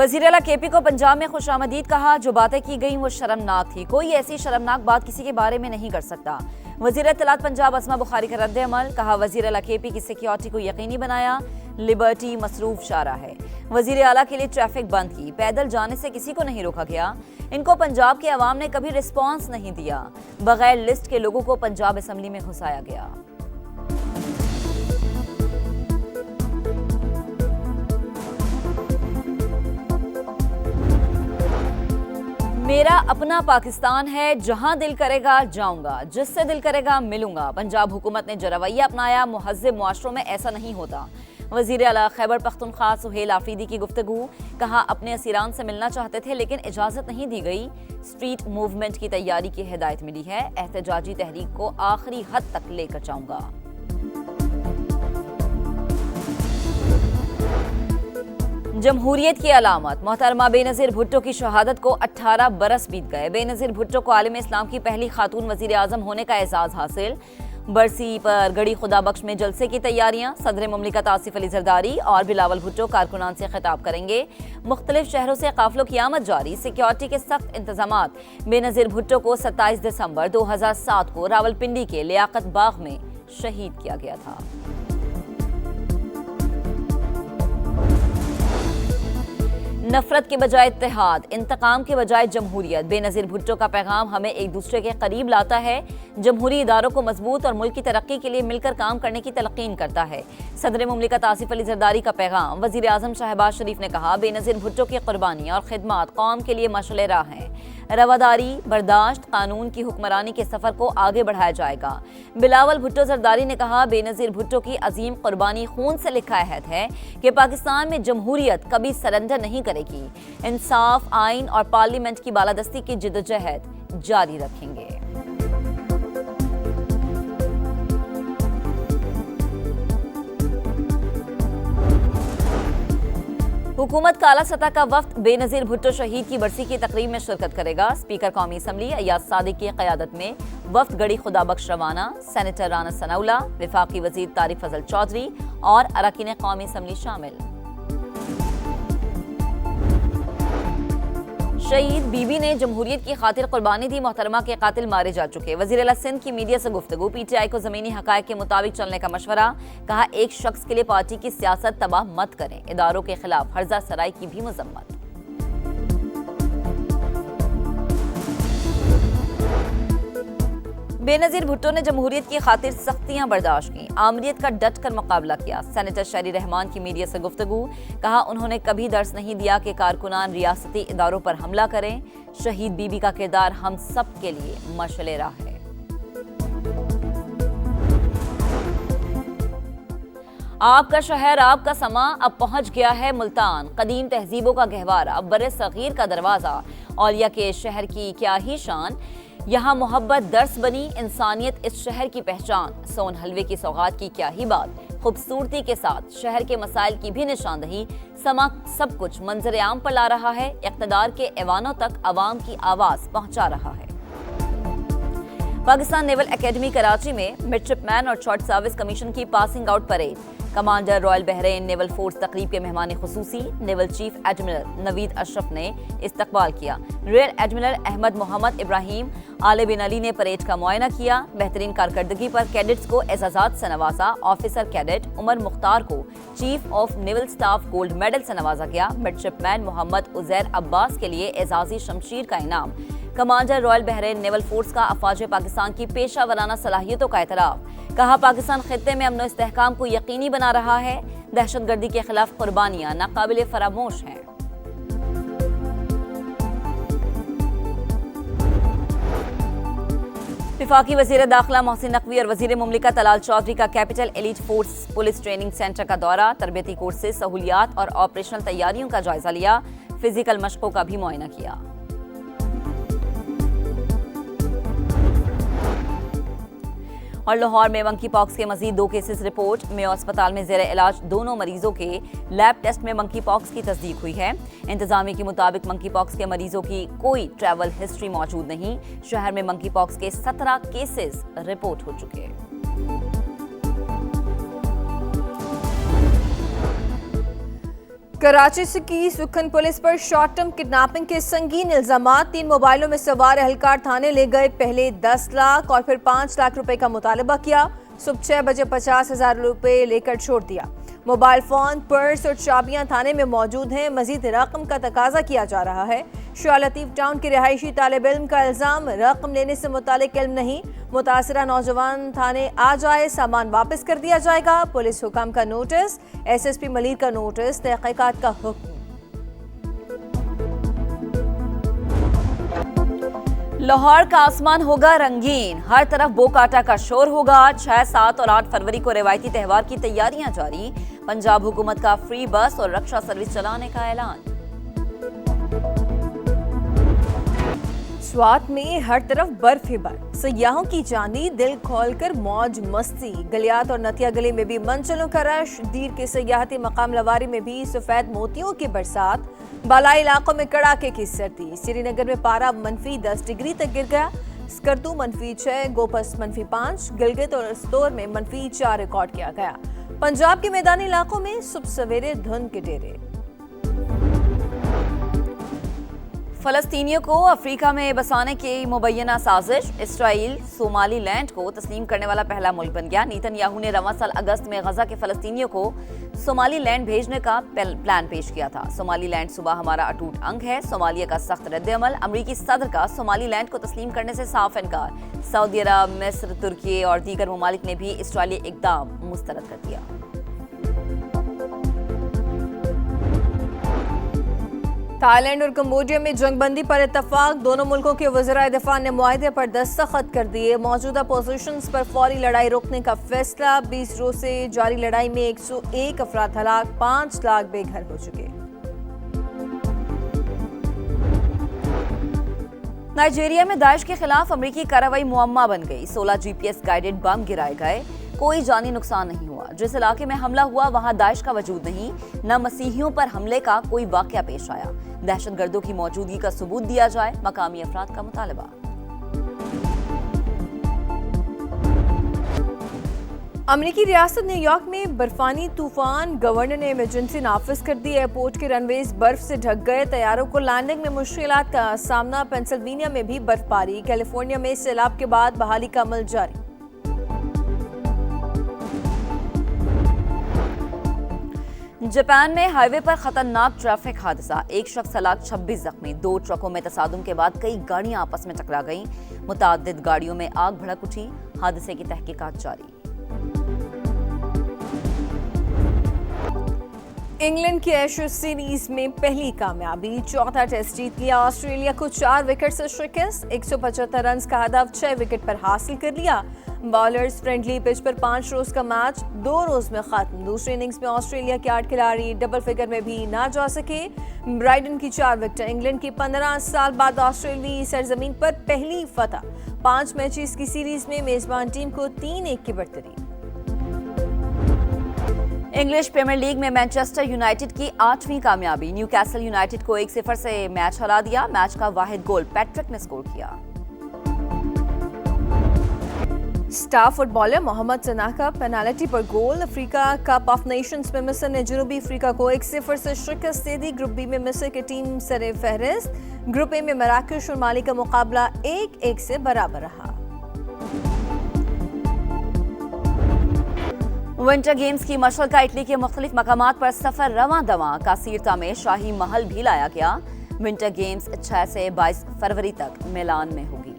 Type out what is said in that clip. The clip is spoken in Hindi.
वज़ीर आला केपी को पंजाब में खुशामदीद कहा। जो बातें की गई वो शर्मनाक थी। कोई ऐसी शर्मनाक बात किसी के बारे में नहीं कर सकता। वज़ीर इत्तलात पंजाब अस्मा बुखारी का रद्द अमल। कहा, वज़ीर आला केपी की सिक्योरिटी को यकीनी बनाया। लिबर्टी मसरूफ शारा है। वज़ीर आला के लिए ट्रैफिक बंद की। पैदल जाने से किसी को नहीं रोका गया। इनको पंजाब के अवाम ने कभी रिस्पॉन्स नहीं दिया। बगैर लिस्ट के लोगों को पंजाब असम्बली में घुसाया गया। मेरा अपना पाकिस्तान है, जहां दिल करेगा जाऊंगा, जिससे दिल करेगा मिलूंगा। पंजाब हुकूमत ने जो रवैया अपनाया, मुहज़्ज़ब मुआशरों में ऐसा नहीं होता। वज़ीर आला खैबर पख्तूनख्वा सुहेल आफरीदी की गुफ्तगू। कहा, अपने असीरान से मिलना चाहते थे लेकिन इजाज़त नहीं दी गई। स्ट्रीट मूवमेंट की तैयारी की हिदायत मिली है। एहतजाजी तहरीक को आखिरी हद तक लेकर जाऊंगा। जमहूरियत की अलामत। मोहतरमा बेनज़ीर भुट्टो की शहादत को 18 बरस बीत गए। बेनज़ीर भुट्टो को आलम इस्लाम की पहली खातून वज़ीर आज़म होने का एजाज़ हासिल। बरसी पर गड़ी खुदा बख्श में जलसे की तैयारियां। सदर मुमलिकत आसिफ अली जरदारी और बिलावल भुट्टो कारकुनान से खिताब करेंगे। मुख्तलिफ शहरों से काफिलों की आमद जारी। सिक्योरिटी के सख्त इंतजामात। बेनज़ीर भुट्टो को 27 दिसंबर 2007 को रावलपिंडी के लियाकत बाग में शहीद किया गया था। नफरत के बजाय इत्तेहाद, इंतकाम के बजाय जमहूरियत। बेनज़ीर भुट्टो का पैगाम हमें एक दूसरे के करीब लाता है। जमहूरी इदारों को मजबूत और मुल्क की तरक्की के लिए मिलकर काम करने की तलकीन करता है। सदर मुमलिकत आसिफ अली जरदारी का पैगाम। वज़ीर आज़म शहबाज शरीफ ने कहा, बेनज़ीर भुट्टो की कुर्बानी और खिदमत कौम के लिए मशअल राह हैं। रवादारी, बर्दाश्त, कानून की हुक्मरानी के सफर को आगे बढ़ाया जाएगा। बिलावल भुट्टो जरदारी ने कहा, बेनज़ीर भुट्टो की अजीम कुर्बानी खून से लिखा अहद है कि पाकिस्तान में जमहूरियत कभी सरेंडर नहीं करेगी। इंसाफ, आइन और पार्लियामेंट की बालादस्ती की जिद्दोजहद जारी रखेंगे। हुकूमत का आला सतह का वफ्द बेनज़ीर भुट्टो शहीद की बरसी की तकरीब में शिरकत करेगा। स्पीकर कौमी असम्बली अय्याज सादिक की क़यादत में वफ्द गड़ी खुदा बख्श रवाना। सेनेटर राना सनाउल्लाह, वफाकी वज़ीर तारिक फजल चौधरी और अरकान कौमी असम्बली शामिल। शहीद बीबी ने जमहूरियत की खातिर कुर्बानी दी। मोहतरमा के कातिल मारे जा चुके। वज़ीर आला सिंध की मीडिया से गुफ्तगू। पीटीआई को ज़मीनी हक़ाइक़ के मुताबिक चलने का मशवरा। कहा, एक शख्स के लिए पार्टी की सियासत तबाह मत करें। इदारों के खिलाफ हर्जा सराई की भी मजम्मत। बेनज़ीर भुट्टो ने जमहूरियत की खातिर सख्तियां बर्दाश्त की, आमरीत का डट कर मुकाबला किया। सेनेटर शहरी रहमान की मीडिया से गुफ्तगू। कहा, उन्होंने कभी दर्स नहीं दिया कि कारकुनान रियासती इदारों पर हमला करें। शहीद बीबी का किरदार हम सब के लिए मशअल राह है। आपका शहर, आपका समा अब पहुंच गया है मुल्तान। कदीम तहजीबों का गहवारा, बर्रे सगीर का दरवाजा। औलिया के शहर की क्या ही शान। यहाँ मोहब्बत दर्स बनी, इंसानियत इस शहर की पहचान। सोन हलवे की सौगात की क्या ही बात। खूबसूरती के साथ शहर के मसाइल की भी निशानदही। समा सब कुछ मंजर आम पर ला रहा है। इक़्तिदार के ऐवानों तक आवाम की आवाज़ पहुँचा रहा है। पाकिस्तान नेवल एकेडमी कराची में मिडशिपमैन और शॉर्ट सर्विस कमीशन की passing out parade. Commander royal Bahrain naval force तकरीब के मेहमान खुसूसी naval chief admiral Naveed Ashraf ने इस्तकबाल किया। Rear admiral Ahmed Mohammed Ibrahim Al bin Ali ने परेड का मुआयना किया। बेहतरीन कारकर्दगी पर कैडेट्स को एजाज़ात से नवाजा। ऑफिसर कैडेट उमर मुख्तार को chief of naval staff gold medal से नवाजा गया। मिडशिपमैन मोहम्मद उजैर अब्बास के लिए एजाजी शमशीर का इनाम। Commander royal Bahrain naval force का अफवाज पाकिस्तान की पेशा वराना सलाहियतों का एतराफ़। कहा, पाकिस्तान खित्ते में अमन व इस्तेहकाम को यकीनी बना रहा है। दहशतगर्दी के खिलाफ कुर्बानियां नाकाबिले फरामोश हैं। वफाकी वज़ीर दाखिला मोहसिन नकवी और वज़ीर मुमलिकत तलाल चौधरी का capital elite force police training centre का दौरा। तरबियती कोर्सेज, सहूलियात और ऑपरेशनल तैयारियों का जायजा लिया। फिजिकल मशकों का भी मुआयना किया। और लाहौर में मंकी पॉक्स के मजीद 2 केसेस रिपोर्ट। मेयो अस्पताल में ज़ेरे इलाज दोनों मरीजों के लैब टेस्ट में मंकी पॉक्स की तस्दीक हुई है। इंतजामिया के मुताबिक मंकी पॉक्स के मरीजों की कोई ट्रैवल हिस्ट्री मौजूद नहीं। शहर में मंकी पॉक्स के 17 केसेस रिपोर्ट हो चुके हैं। कराची से की सुखन पुलिस पर शॉर्ट टर्म किडनैपिंग के संगीन इल्जामात। 3 मोबाइलों में सवार एहलकार थाने ले गए। पहले 10 लाख और फिर 5 लाख रुपए का मुतालबा किया। सुबह 6 बजे 50,000 रुपए लेकर छोड़ दिया। मोबाइल फोन, पर्स और चाबियां थाने में मौजूद हैं। मजीद रकम का तकाजा किया जा रहा है। शाह लतीफ टाउन के रिहायशी तालिब इल्म का इल्जाम, रकम लेने से मुतालिक इल्म नहीं। मुतासरा नौजवान थाने आ जाए, सामान वापस कर दिया जाएगा। पुलिस हुकाम का नोटिस, SSP मलिर का नोटिस, तहकीकात का हुक्म। लाहौर का आसमान होगा रंगीन, हर तरफ बोकाटा का शोर होगा। 6, 7 और 8 फरवरी को रिवायती त्यौहार की तैयारियां जारी। पंजाब हुकूमत का फ्री बस और रक्षा सर्विस चलाने का ऐलान। स्वात में हर तरफ बर्फ ही बर्फ, सयाहों की जानी दिल खोलकर मौज मस्ती। गलियात और नतिया गली में भी मंचलों का रश। दीर के सयाहती मकाम लवारी में भी सफेद मोतियों की बरसात। बालाई इलाकों में कड़ाके की सर्दी। श्रीनगर में पारा -10 डिग्री तक गिर गया। स्कर्दू -6, गोपस -5, गिलगित और स्तोर में -4 रिकॉर्ड किया गया। पंजाब के मैदानी इलाकों में सुबह सवेरे धुंध के डेरे। फलस्तीनियों को अफ्रीका में बसाने की मुबैना साजिश। इसराइल सोमालीलैंड को तस्लीम करने वाला पहला मुल्क बन गया। नेतन्याहू ने रवां साल अगस्त में गजा के फलस्तीनियों को सोमालीलैंड भेजने का प्लान पेश किया था। सोमालीलैंड सूबा हमारा अटूट अंग है। सोमालिया का सख्त रद्द-ए-अमल। अमरीकी सदर का सोमालीलैंड को तस्लीम करने से साफ इनकार। सऊदी अरब, मिस्र, तुर्की और दीगर ममालिक ने भी इसराइली इकदाम मुस्तरद कर दिया। थाईलैंड और कंबोडिया में जंगबंदी पर इत्तफाक। दोनों मुल्कों के वज़राए दिफा ने मुआहदे पर दस्तखत कर दिए। मौजूदा पोजीशंस पर फौरी लड़ाई रोकने का फैसला। 20 रोज से जारी लड़ाई में 101 अफराद हलाक, 5 लाख बेघर हो चुके। नाइजीरिया में दाइश के खिलाफ अमरीकी कार्रवाई मुअम्मा बन गई। 16 GPS गाइडेड बम गिराए गए। कोई जानी नुकसान नहीं हुआ। जिस इलाके में हमला हुआ वहां दाइश का वजूद नहीं, न मसीहियों पर हमले का कोई वाकया पेश आया। दहशतगर्दों की मौजूदगी का सबूत दिया जाए, मकामी अफराद का मुतालबा। अमरीकी रियासत न्यूयॉर्क में बर्फानी तूफान। गवर्नर ने इमरजेंसी नाफिज कर दी। एयरपोर्ट के रनवेज बर्फ से ढक गए। तैयारों को लैंडिंग में मुश्किलात का सामना। पेंसिल्वेनिया में भी बर्फबारी। कैलिफोर्निया में सैलाब के बाद बहाली का अमल जारी। जापान में हाईवे पर खतरनाक ट्रैफिक हादसा। एक शख्स हलाक, 26 जख्मी। 2 ट्रकों में तसादुम के बाद कई गाड़ियां आपस में टकरा गईं। मुताद्दिद गाड़ियों में आग भड़क उठी। हादसे की तहकीकात जारी। इंग्लैंड की एशेज सीरीज में पहली कामयाबी। चौथा टेस्ट जीत लिया। ऑस्ट्रेलिया को 4 विकेट से शिकस्त। 175 रन का हदफ 6 विकेट पर हासिल कर लिया। बॉलर्स फ्रेंडली पिच पर 5 रोज का मैच 2 रोज में खत्म। दूसरी इनिंग्स में ऑस्ट्रेलिया के 8 खिलाड़ी डबल फिगर में भी ना जा सके। ब्राइडन की 4 विकेट। इंग्लैंड की 15 साल बाद ऑस्ट्रेलियाई सरजमीन पर पहली फतह। 5 मैचेस की सीरीज में मेजबान टीम को 3-1 की बढ़तरी। इंग्लिश प्रीमियर लीग में मैनचेस्टर यूनाइटेड की 8वीं कामयाबी। न्यूकैसल यूनाइटेड को 1-0 से मैच हरा दिया। मैच का वाहिद गोल पैट्रिक ने स्कोर किया। स्टार फुटबॉलर मोहम्मद सना का पेनाल्टी पर गोल। अफ्रीका कप ऑफ नेशंस में मिस्र ने जनूबी अफ्रीका को 1-0 से शिकस्त दे दी। ग्रुप बी में मिस्र की टीम सरे फहरिस्त। ग्रुप ए में मराकश और माली का मुकाबला 1-1 से बराबर रहा। विंटर गेम्स की मशल का इटली के मुख्तलिफ मकामात पर सफर रवां दवां। कासीरता में शाही महल भी लाया गया। विंटर गेम्स 6 से 22 फरवरी तक मिलान में होगी।